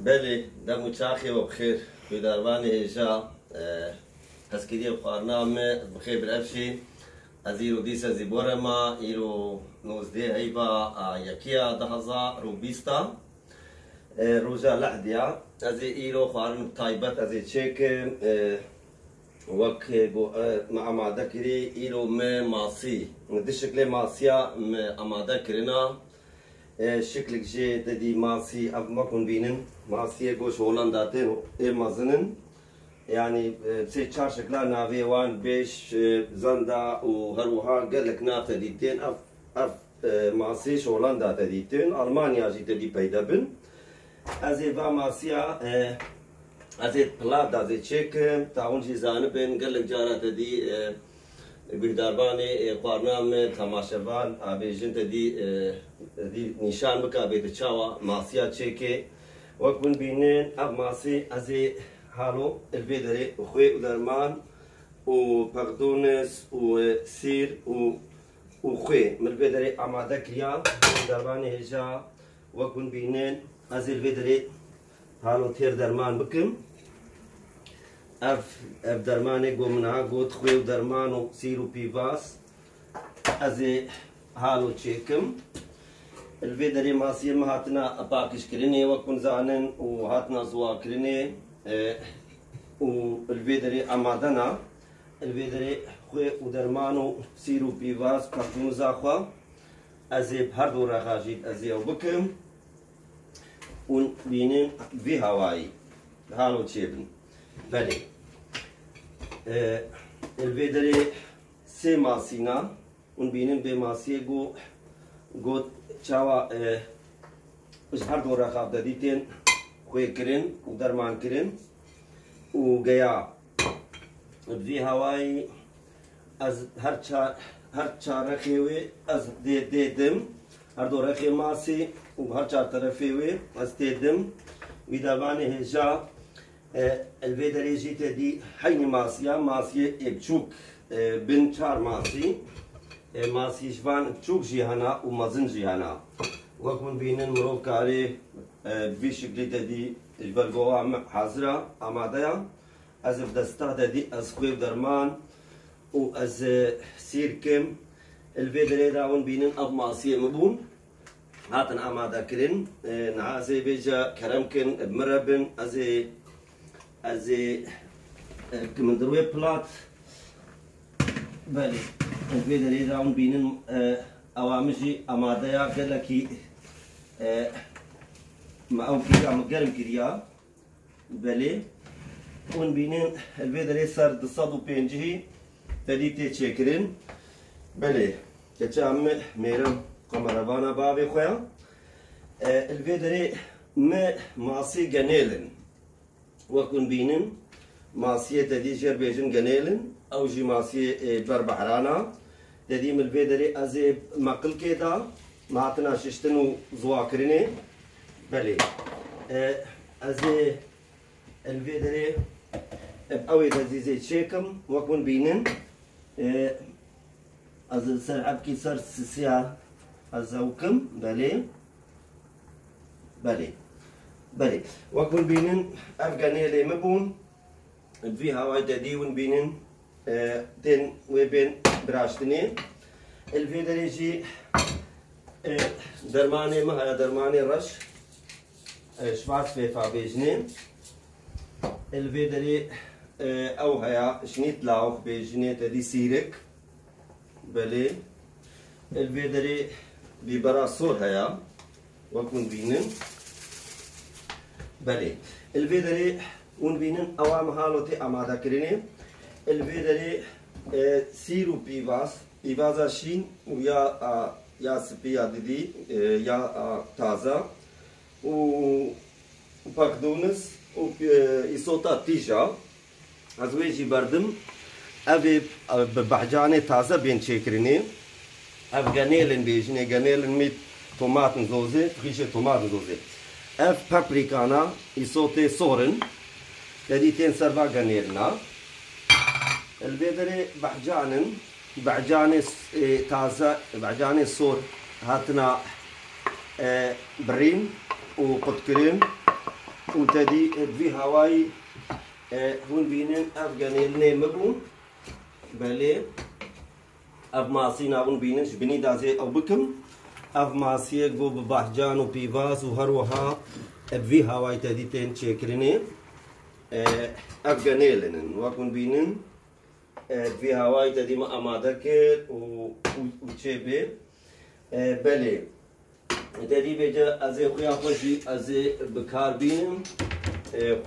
بله دم چاخی و بخیر بیداروانی هجا هسکیدی بخارنامه بخیر برفشی از ایرو دیس از بورما ایرو 19 هیبا یکیا 2020 روزا لحدیا از ایرو خارن تایبت از چک وك مع ما ذكري إلو ما ماسي ندي شكل ماسيا أما ذكرنا شكل جي تدي ماسي أب ما كون بينن ماسية جوش هولنداتين إيه مازنن يعني سي تشار شكلها نافي وان بيش زندا وهروها قال لك ناف تديتين أف ماسي هولندا تديتين ألمانيا جي تدي بيدبن أزي فا ماسيا ازيت بلاد ازيت تشيك تعاون جي زانبن قال لك جارة تدي بهدارباني قارنام تماشفان ابيجن تدي دي نشان بكا بيت تشاوا ماسيا تشيكي وكون بينين اب ماسي ازي هالو الفيدري اخوي ودرمان وبقدونس وسير وخوي من الفيدري اما ذكريا بهدارباني هجا وكون بينين ازي الفيدري هالو تير درمان بكم اف درماني قو منها قوت خوي ودرمان وسيرو بيفاس ازي هالو تشيكم الفيدري ماسي ما هاتنا باكش كريني وكون زانن وهاتنا زوا كريني والفيدري امادنا الفيدري خوي ودرمان سيرو بيفاس كارتون زاخوا ازي بهردو رخاجيت ازي وبكم ونبينين في هواي هالو تشيبن بلي الفيدري سي ماسينا ونبينين بماسيه جو تشاوا مش هردو رخاب داديتين خوي كرين ودرمان كرين وقيا في هواي از هر رخيوي از ديدم هردو رخي ماسي وهر چار طرفي استيدم بيداباني هجا الفيدري جيت دي حين ماسية بچوك بن چار ماسي جوان بچوك جيهانا ومزن جيهانا وكون بينن مروف كاري في شكل دي جبرقوا حاضرة امادايا از بدستا دي از خويب درمان و از سيركم الفيدري راون بينن اب ماسية مبون هاتن اماده كرين نعازي بيجا كرمكن بمربن ازي كمن دروي بلات بلي الفيدري راون بينن اوامجي اماده يا قالكي ما او كي عم قرم كريا بلي ون بينن الفيدري صار دصادو بينجي تديتي تشكرين بلي كتشام ميرم قمربانا بابي خويا الفيدري ما ماسي جنيلن وكون بينن ماسية تدي جر بيجن جنيلن او جي ماسية بربحرانا تدي من الفيدري ازي مقل كيدا ماتنا ششتنو زواكريني بلي ازي الفيدري بقوي تدي زي تشيكم وكون بينن ازي سرعب كي صار سيا أزوكم بلي وكون بينن أفغاني لي مبون في هواي تديون بينن تين وبين براشتني الفيدري جي درماني ما هي درماني رش شفاس في فابيجني الفيدري أو هيا شنيت لاوخ بيجني تدي سيرك بلي الفيدري ببرا صور هيا وكون بينن بلي الفيدري ون بينن اوام حالتي اماده كريني الفيدري سيرو بيفازا شين ويا سبيا دي يا تازا وبقدونس وإيصوتا تيجا ازويجي بردم ابي بحجاني تازا بين شكريني اف جانيلن بيجني جانيلن ميت توماتن زوزي فريشة توماتن زوزي اف بابريكانا يصوتي صورن تديتين سربا جانيلنا البيدري بعجاني تازة بعجاني صور هاتنا بريم وقد كريم وتدي في هواي هون بينن أفغاني مبون بله أف ماسين هون بينن شبني دازي أو بكم أف ماسيه جو ببحجان وبيباس وهروها في هواي تدي تين شكرني أفغاني لنن وكون بينن في هواي تدي ما أمادكر وشبه بله تدي بيجا أزي خويا خوشي أزي بكار بينم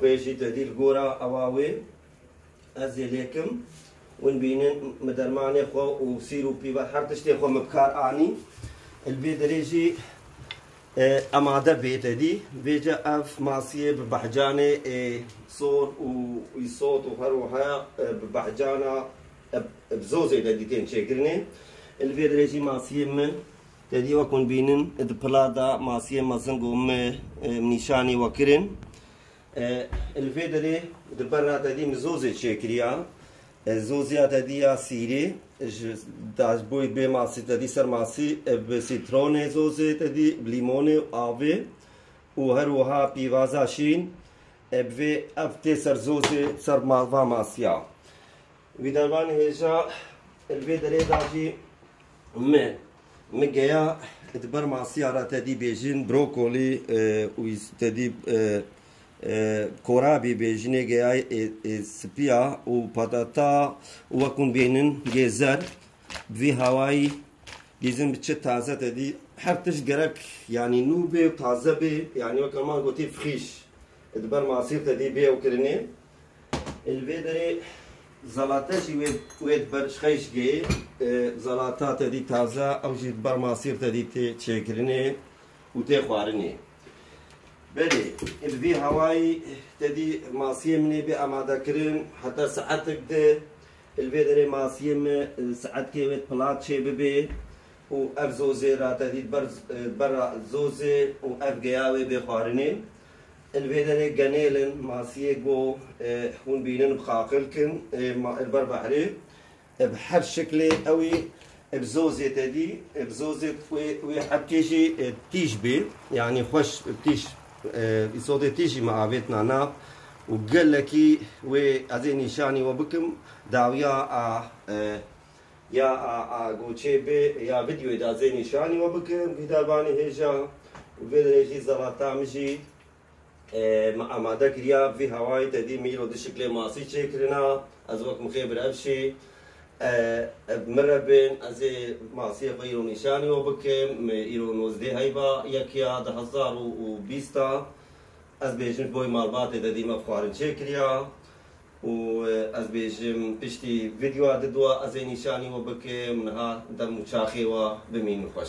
خوشي تدي الجورا أواوي أزي ليكم ون بينن مدرماني خو وسيرو بيبا حرتشتي خو مبكار آني البيدريجي أمادة بيتدي بيجا أف ماسية ببحجانة صور وصوت وهروها ببحجانة بزوزي تديتين شكرني البيدريجي ماسية من تدي وكون بينن البلادا ماسية مازنقو منيشاني وكرن الفيدري دبرنا تدي مزوزي شكريا زوزيا تدي سيري داش بوي بي ماسي تدي سر ماسي بسيتروني زوزي تدي بليموني آبي وهروها بيوازا شين بفي افتي سر زوزي سر مالفا ماسيا ويدربان هيجا الفيدري داجي مجيا تبر مع سيارة تدي بيجين بروكولي وتدي كورابي بيجيني جاي سبيا وبطاطا وكون بينن جزر في هواي جزم بتشت تازة تدي حرتش جرك يعني نوبي وتازة بي يعني وكمان قلتي فريش تبر مع سير تدي بي وكرني الفيدري زلاتة شيء ويد برش خيش جي زلاتة تدي تازة أو جد بر ماسير تدي تشكرني وتخوارني بلي الفي هواي تدي ماسير مني بأمادة كرن حتى ساعتك ده الفي دري ماسير ساعت كي ويد بلات شيء ببي وأف زوزي را تدي بر زوزي وأف جياوي بخوارني الفيدري جنيلن ماسيه جو هون بينن بخاقلكن البر بحري بحر شكلي قوي بزوزي تدي بزوزي وحبكيشي تيشبي يعني خوش بتيش يصودي تيجي مع بيتنا نا وقال لكي وهذه نشاني وبكم داويا يا جوتشي بي يا فيديو دازي نشاني وبكم بدارباني هيجا وفيدري شي زلاطة مشي أمادة كريا في هواي تدي ميلو دشكل ماسي شكرنا أزوك مخيبر أبشي مرة بين أزي ماسي غيرو نشاني وبكم إيرو نوزدي هايبا يكيا 2020 أز بيجم بوي مالبات تدي مفخارن شكريا وأز بيجم بشتي فيديو ددوا أزي نشاني وبكم نهار دم شاخي وبمين خوش